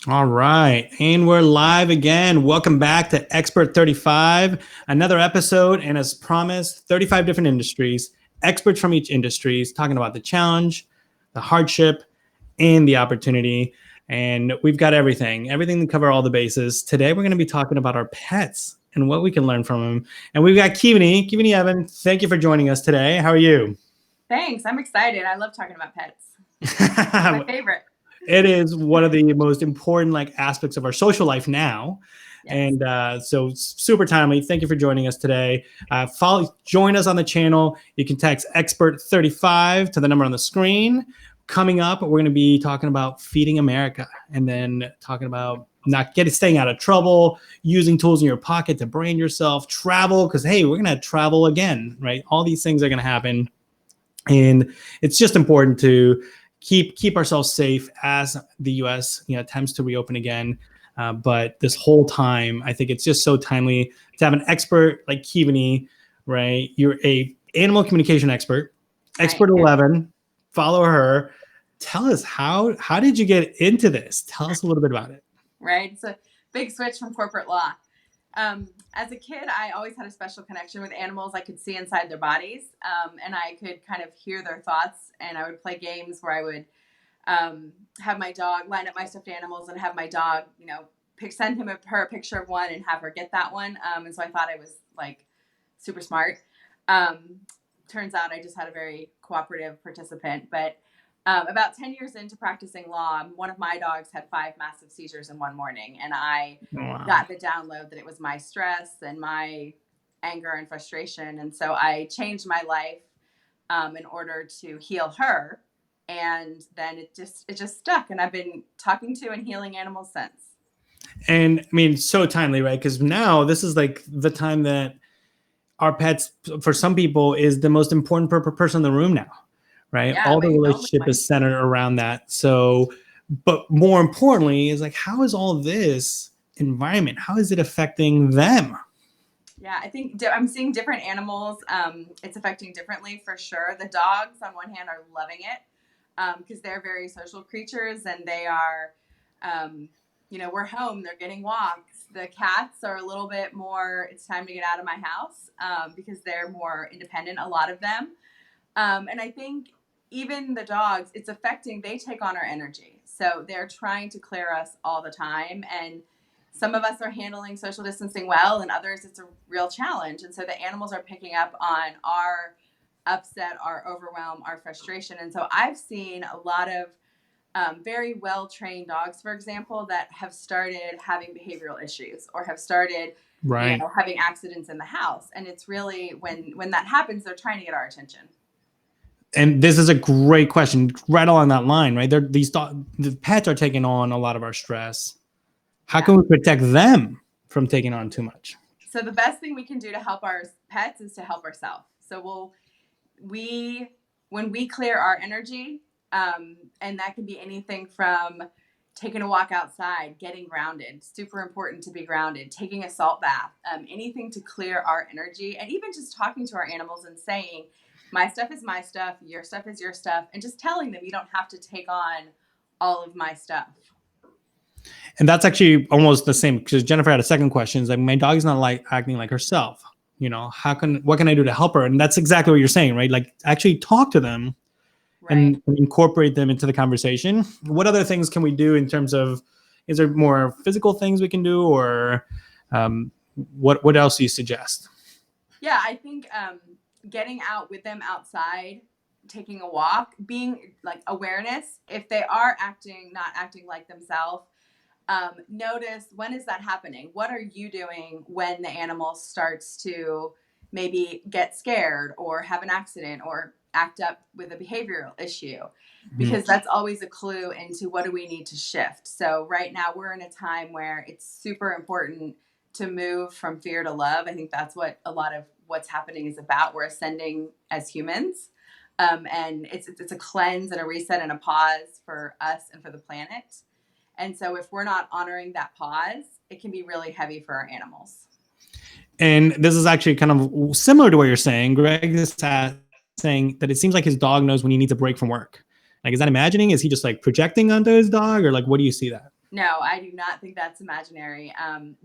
All right. And we're live again. Welcome back to Expert35, another episode. And as promised, 35 different industries, experts from each industry talking about the challenge, the hardship, and the opportunity. And we've got everything to cover all the bases. Today, we're going to be talking about our pets and what we can learn from them. And we've got Keveney, Evan. Thank you for joining us today. How are you? Thanks. I'm excited. I love talking about pets. It's my favorite. It is one of the most important aspects of our social life now. Yes. And so super timely. Thank you for joining us today. Join us on the channel. You can text Expert35 to the number on the screen. Coming up, we're going to be talking about feeding America and then talking about staying out of trouble, using tools in your pocket to brand yourself, travel, because, hey, we're going to travel again, right? All these things are going to happen. And it's just important to keep ourselves safe as the U.S. attempts to reopen again. But this whole time, I think it's just so timely to have an expert like Keveney, right? You're a animal communication expert, Expert11. Follow her. Tell us how did you get into this? Tell us a little bit about it. Right. It's a big switch from corporate law. As a kid, I always had a special connection with animals. I could see inside their bodies, and I could kind of hear their thoughts. And I would play games where I would have my dog line up my stuffed animals and have my dog, send her a picture of one and have her get that one. And so I thought I was like super smart. Turns out I just had a very cooperative participant. But about 10 years into practicing law, one of my dogs had 5 massive seizures in one morning. And I got the download that it was my stress and my anger and frustration. And so I changed my life in order to heal her. And then it just stuck. And I've been talking to and healing animals since. And I mean, so timely, right? Because now this is like the time that our pets, for some people, is the most important person in the room now. Right. Yeah, all the relationship is centered around that. So, but more importantly is how is all this environment, how is it affecting them? Yeah, I think I'm seeing different animals. It's affecting differently for sure. The dogs on one hand are loving it because they're very social creatures and they are, we're home, they're getting walks. The cats are a little bit more, it's time to get out of my house because they're more independent, a lot of them. And I think even the dogs, it's affecting, they take on our energy. So they're trying to clear us all the time. And some of us are handling social distancing well, and others it's a real challenge. And so the animals are picking up on our upset, our overwhelm, our frustration. And so I've seen a lot of very well-trained dogs, for example, that have started having behavioral issues or have started having accidents in the house. And it's really when that happens, they're trying to get our attention. And this is a great question right along that line, right? The pets are taking on a lot of our stress. How can we protect them from taking on too much? So the best thing we can do to help our pets is to help ourselves. So when we clear our energy, and that can be anything from taking a walk outside, getting grounded, super important to be grounded, taking a salt bath, anything to clear our energy, and even just talking to our animals and saying, my stuff is my stuff, your stuff is your stuff, and just telling them you don't have to take on all of my stuff. And that's actually almost the same because Jennifer had a second question. It's like, my dog is not acting like herself. What can I do to help her? And that's exactly what you're saying, right? Like actually talk to them and incorporate them into the conversation. What other things can we do in terms of, is there more physical things we can do or what else do you suggest? Yeah, I think getting out with them outside, taking a walk, being like awareness, if they are not acting like themselves, notice when is that happening? What are you doing when the animal starts to maybe get scared or have an accident or act up with a behavioral issue? Because that's always a clue into what do we need to shift. So right now we're in a time where it's super important to move from fear to love. I think that's what a lot of what's happening is about. We're ascending as humans. And it's a cleanse and a reset and a pause for us and for the planet. And so if we're not honoring that pause, it can be really heavy for our animals. And this is actually kind of similar to what you're saying. Greg is saying that it seems like his dog knows when he needs a break from work. Like, is that imagining? Is he just like projecting onto his dog, or like, what do you see that? No, I do not think that's imaginary.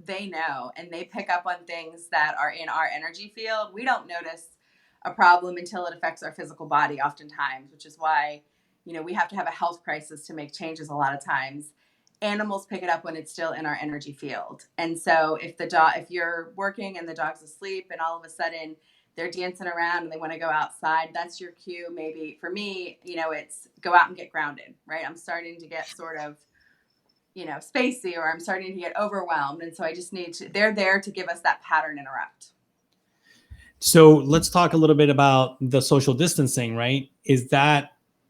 They know, and they pick up on things that are in our energy field. We don't notice a problem until it affects our physical body oftentimes, which is why, we have to have a health crisis to make changes a lot of times. Animals pick it up when it's still in our energy field. And so if you're working and the dog's asleep and all of a sudden they're dancing around and they want to go outside, that's your cue. Maybe for me, it's go out and get grounded, right? I'm starting to get sort of spacey, or I'm starting to get overwhelmed. And so I just they're there to give us that pattern interrupt. So let's talk a little bit about the social distancing, right?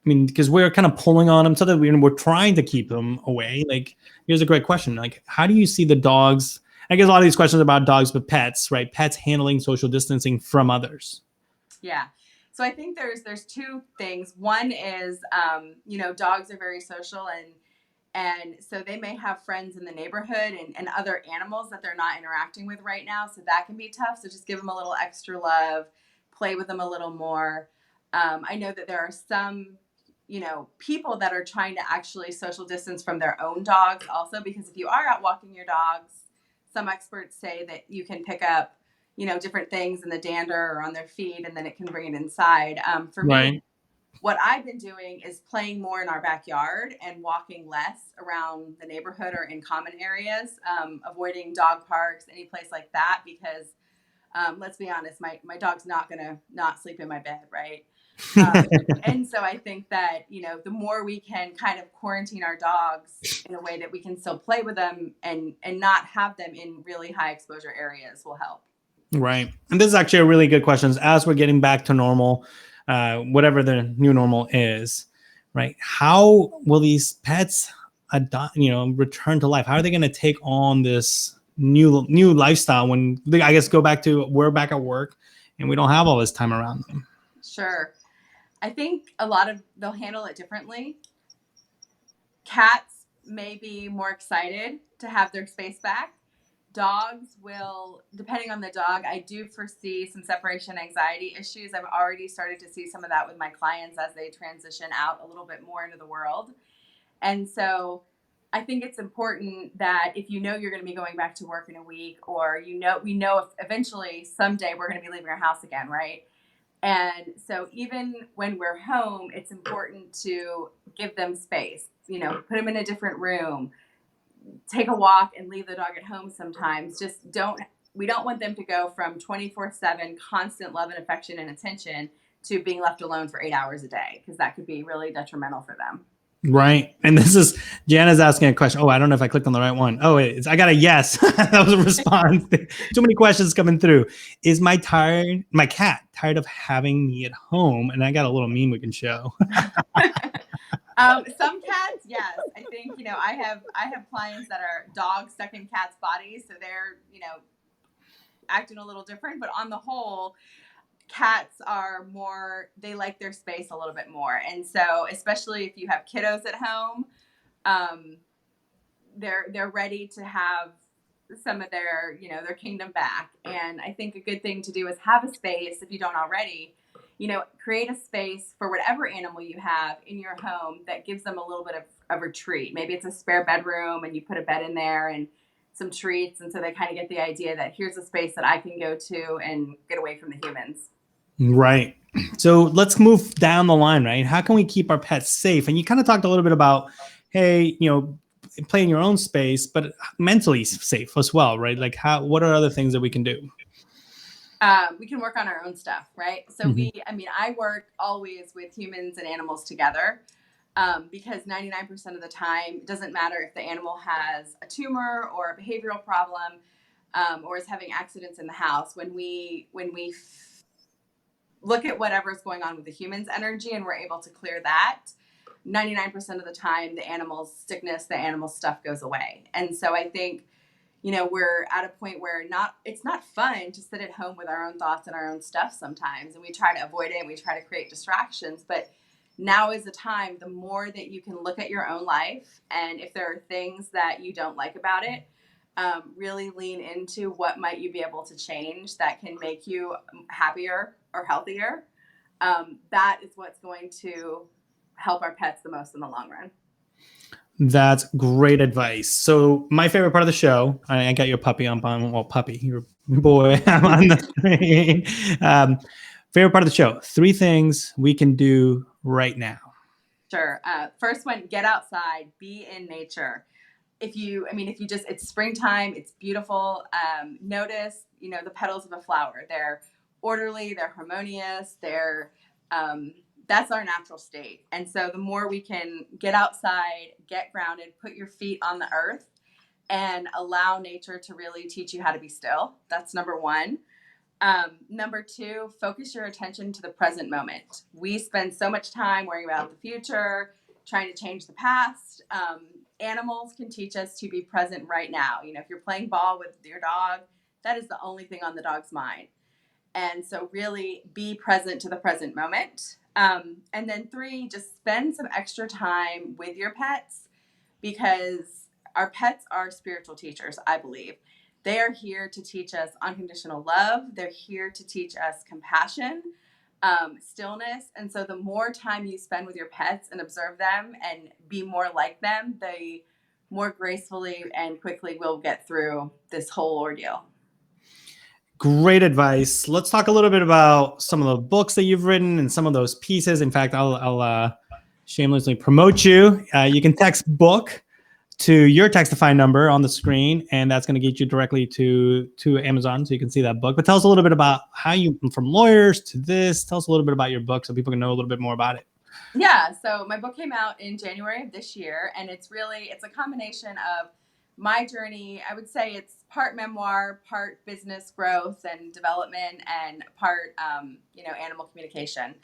Because we're kind of pulling on them so that we're trying to keep them away. Like, here's a great question. Like, how do you see the dogs? I guess a lot of these questions are about dogs, but pets, right? Pets handling social distancing from others. Yeah. So I think there's two things. One is, dogs are very social, and so they may have friends in the neighborhood and other animals that they're not interacting with right now. So that can be tough. So just give them a little extra love, play with them a little more. I know that there are some, people that are trying to actually social distance from their own dogs also, because if you are out walking your dogs, some experts say that you can pick up, different things in the dander or on their feet, and then it can bring it inside. For me, Right. what I've been doing is playing more in our backyard and walking less around the neighborhood or in common areas, avoiding dog parks, any place like that, because let's be honest, my dog's not going to not sleep in my bed, right? And so I think that, the more we can kind of quarantine our dogs in a way that we can still play with them and not have them in really high exposure areas will help. Right. And this is actually a really good question. As we're getting back to normal, whatever the new normal is, right? How will these pets return to life? How are they going to take on this new lifestyle when they, I guess, we're back at work and we don't have all this time around them? Sure. I think they'll handle it differently. Cats may be more excited to have their space back. Dogs will, depending on the dog, I do foresee some separation anxiety issues. I've already started to see some of that with my clients as they transition out a little bit more into the world. And so I think it's important that if you're going to be going back to work in a week, or we know if eventually someday we're going to be leaving our house again, right? And so even when we're home, it's important to give them space, put them in a different room, take a walk and leave the dog at home sometimes. We don't want them to go from 24/7 constant love and affection and attention to being left alone for 8 hours a day, because that could be really detrimental for them. Right. And this is Jana's asking a question. Oh, I don't know if I clicked on the right one. Oh, I got a yes. That was a response. Too many questions coming through. Is my cat tired of having me at home? And I got a little meme we can show. Some cats, yes. I think, I have clients that are dogs stuck in cats' bodies, so they're, acting a little different, but on the whole, cats are they like their space a little bit more. And so, especially if you have kiddos at home, they're ready to have some of their kingdom back. And I think a good thing to do is have a space, if you don't already, create a space for whatever animal you have in your home that gives them a little bit of a retreat. Maybe it's a spare bedroom and you put a bed in there and some treats. And so they kind of get the idea that here's a space that I can go to and get away from the humans. Right. So let's move down the line, right? How can we keep our pets safe? And you kind of talked a little bit about, hey, play in your own space, but mentally safe as well, right? Like what are other things that we can do? We can work on our own stuff, right? So I work always with humans and animals together, because 99% of the time, it doesn't matter if the animal has a tumor or a behavioral problem, or is having accidents in the house. When we look at whatever's going on with the human's energy and we're able to clear that, 99% of the time, the animal's sickness, the animal stuff goes away. And so I think, we're at a point where it's not fun to sit at home with our own thoughts and our own stuff sometimes. And we try to avoid it and we try to create distractions. But now is the time, the more that you can look at your own life. And if there are things that you don't like about it, really lean into what might you be able to change that can make you happier or healthier. That is what's going to help our pets the most in the long run. That's great advice. So my favorite part of the show, I got your puppy on, well, puppy, your boy, I'm on the screen. Favorite part of the show, 3 things we can do right now. Sure. First one, get outside, be in nature. If you just, it's springtime, it's beautiful. Notice, the petals of a flower. They're orderly, they're harmonious, that's our natural state. And so the more we can get outside, get grounded, put your feet on the earth, and allow nature to really teach you how to be still. That's number 1. Number 2, focus your attention to the present moment. We spend so much time worrying about the future, trying to change the past. Animals can teach us to be present right now. If you're playing ball with your dog, that is the only thing on the dog's mind. And so really be present to the present moment. And then 3, just spend some extra time with your pets, because our pets are spiritual teachers, I believe. They are here to teach us unconditional love. They're here to teach us compassion, stillness. And so the more time you spend with your pets and observe them and be more like them, the more gracefully and quickly we'll get through this whole ordeal. Great advice. Let's talk a little bit about some of the books that you've written and some of those pieces. In fact, I'll shamelessly promote you. You can text book to your Textify number on the screen, and that's going to get you directly to Amazon, so you can see that book. But tell us a little bit about how you, from lawyers to this, tell us a little bit about your book so people can know a little bit more about it. Yeah, so my book came out in January of this year, and it's a combination of my journey. I would say it's part memoir, part business growth and development, and part, animal communication.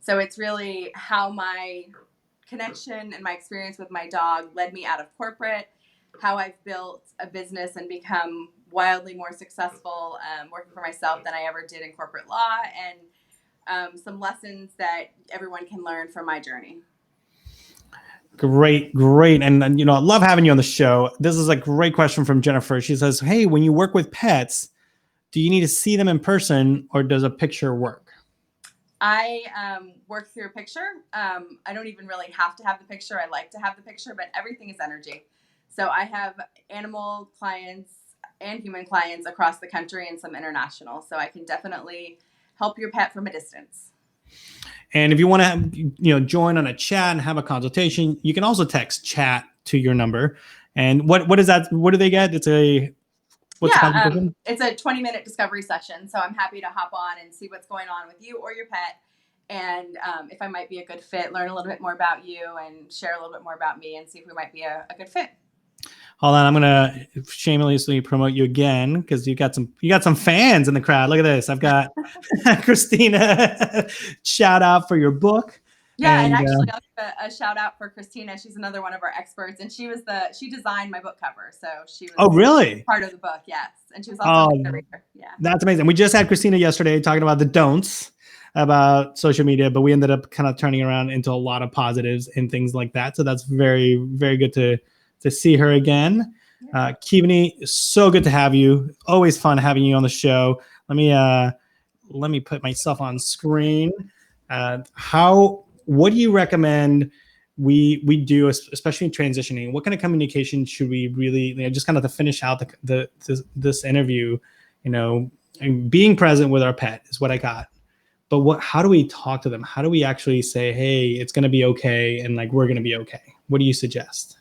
So it's really how my connection and my experience with my dog led me out of corporate, how I've built a business and become wildly more successful working for myself than I ever did in corporate law, and some lessons that everyone can learn from my journey. Great. And I love having you on the show. This is a great question from Jennifer. She says, hey, when you work with pets, do you need to see them in person, or does a picture work? I work through a picture. I don't even really have to have the picture. I like to have the picture, but everything is energy. So I have animal clients and human clients across the country and some international. So I can definitely help your pet from a distance. And if you want to, join on a chat and have a consultation, you can also text chat to your number. And what is that? What do they get? It's a 20-minute discovery session. So I'm happy to hop on and see what's going on with you or your pet. And if I might be a good fit, learn a little bit more about you and share a little bit more about me and see if we might be a good fit. Hold on, I'm gonna shamelessly promote you again because you got some fans in the crowd. Look at this. I've got Christina. Shout out for your book. Yeah, and actually, I'll give a shout out for Christina. She's another one of our experts, and she designed my book cover. So she was really part of the book, yes, and she was also a reader. Yeah, that's amazing. We just had Christina yesterday talking about the don'ts about social media, but we ended up kind of turning around into a lot of positives and things like that. So that's very, very good to see her again. Keveney, so good to have you. Always fun having you on the show. Let me put myself on screen. What do you recommend we do, especially transitioning? What kind of communication should we really, just kind of to finish out this interview, being present with our pet is what I got. But how do we talk to them? How do we actually say, hey, it's going to be okay, and we're going to be okay? What do you suggest?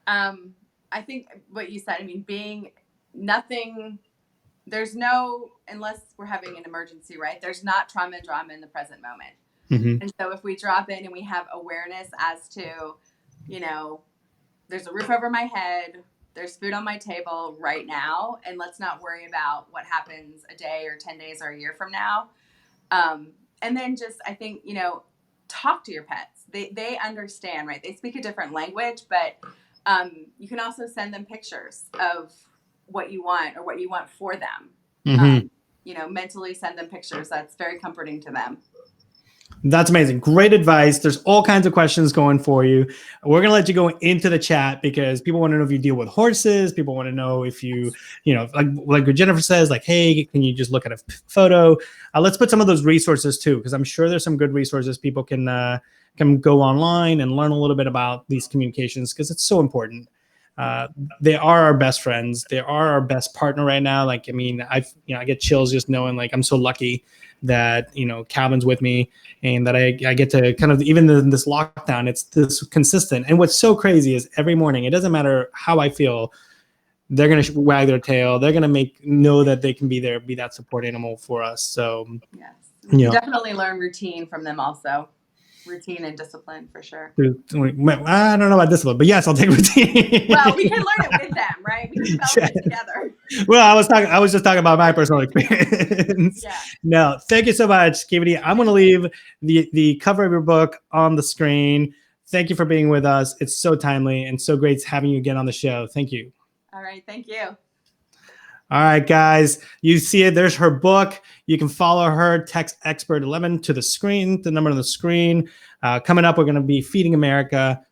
I think what you said, being nothing, unless we're having an emergency, right? There's not trauma and drama in the present moment. Mm-hmm. And so if we drop in and we have awareness as to, there's a roof over my head, there's food on my table right now, and let's not worry about what happens a day or 10 days or a year from now. And then just, I think, talk to your pets. They understand, right? They speak a different language, but you can also send them pictures of what you want or what you want for them. Mm-hmm. Mentally send them pictures. That's very comforting to them. That's amazing. Great advice. There's all kinds of questions going for you. We're going to let you go into the chat because people want to know if you deal with horses. People want to know if you like what Jennifer says, hey, can you just look at a photo? Let's put some of those resources too, because I'm sure there's some good resources people can can go online and learn a little bit about these communications, because it's so important. They are our best friends. They are our best partner right now. Like, I mean, I get chills just knowing, like, I'm so lucky that, Calvin's with me, and that I get to kind of, even in this lockdown, it's this consistent. And what's so crazy is every morning, it doesn't matter how I feel, they're going to wag their tail. They're going to know that they can be there, be that support animal for us. So yes, you definitely learn routine from them also. Routine and discipline, for sure. I don't know about discipline, but yes, I'll take routine. Well, we can learn it with them, right? We can develop it together. Well, I was just talking about my personal experience. Yeah. No, thank you so much, Keveney. I'm going to leave the cover of your book on the screen. Thank you for being with us. It's so timely and so great having you again on the show. Thank you. All right. Thank you. All right, guys, you see it. There's her book. You can follow her. Text Expert11 to the screen, the number on the screen. Coming up, we're going to be Feeding America,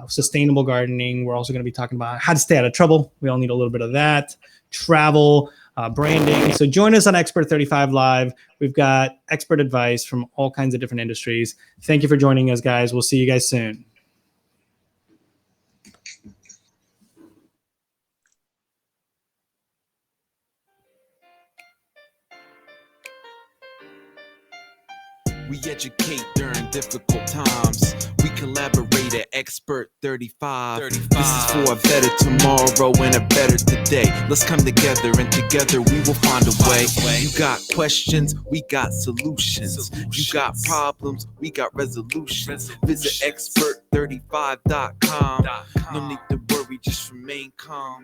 sustainable gardening. We're also going to be talking about how to stay out of trouble. We all need a little bit of that. Travel, branding. So join us on Expert35 Live. We've got expert advice from all kinds of different industries. Thank you for joining us, guys. We'll see you guys soon. We educate during difficult times. We collaborate at Expert35. This is for a better tomorrow and a better today. Let's come together, and together we will find a way. You got questions, we got solutions. You got problems, we got resolutions. Visit Expert35.com. No need to worry, just remain calm.